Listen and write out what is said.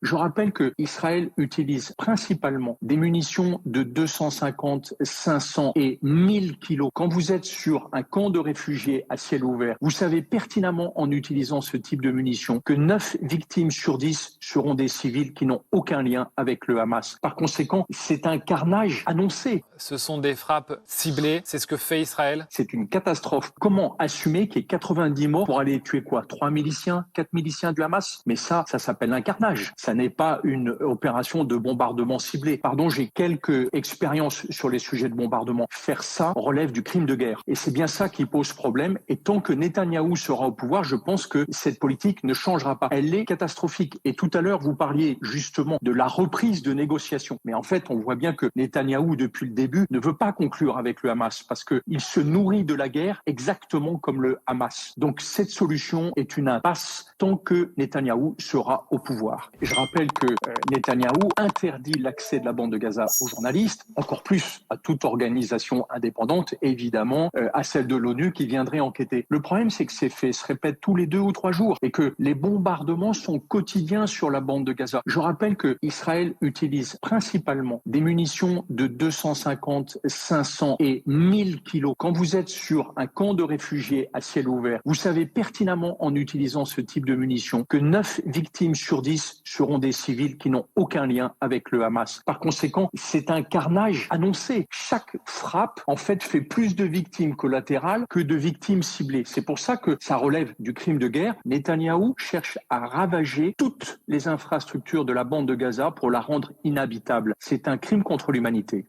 Je rappelle que Israël utilise principalement des munitions de 250, 500 et 1000 kilos. Quand vous êtes sur un camp de réfugiés à ciel ouvert, vous savez pertinemment en utilisant ce type de munitions que 9 victimes sur 10 seront des civils qui n'ont aucun lien avec le Hamas. Par conséquent, c'est un carnage annoncé. Ce sont des frappes ciblées, c'est ce que fait Israël. C'est une catastrophe. Comment assumer qu'il y ait 90 morts pour aller tuer quoi? 3 miliciens, 4 miliciens du Hamas? Mais ça s'appelle un carnage. Ça n'est pas une opération de bombardement ciblé. Pardon, j'ai quelques expériences sur les sujets de bombardement. Faire ça relève du crime de guerre. Et c'est bien ça qui pose problème. Et tant que Netanyahou sera au pouvoir, je pense que cette politique ne changera pas. Elle est catastrophique. Et tout à l'heure, vous parliez justement de la reprise de négociations. Mais en fait, on voit bien que Netanyahou, depuis le début, ne veut pas conclure avec le Hamas parce qu'il se nourrit de la guerre exactement comme le Hamas. Donc cette solution est une impasse tant que Netanyahou sera au pouvoir. Et je rappelle que Netanyahou interdit l'accès de la bande de Gaza aux journalistes, encore plus à toute organisation indépendante, évidemment à celle de l'ONU qui viendrait enquêter. Le problème, c'est que ces faits se répètent tous les 2 ou 3 jours et que les bombardements sont quotidiens sur la bande de Gaza. Je rappelle que Israël utilise principalement des munitions de 250, 500 et 1000 kilos. Quand vous êtes sur un camp de réfugiés à ciel ouvert, vous savez pertinemment en utilisant ce type de munitions que 9 victimes sur 10 seront des civils qui n'ont aucun lien avec le Hamas. Par conséquent, c'est un carnage annoncé. Chaque frappe, en fait, fait plus de victimes collatérales que de victimes ciblées. C'est pour ça que ça relève du crime de guerre. Netanyahou cherche à ravager toutes les infrastructures de la bande de Gaza pour la rendre inhabitable. C'est un crime contre l'humanité.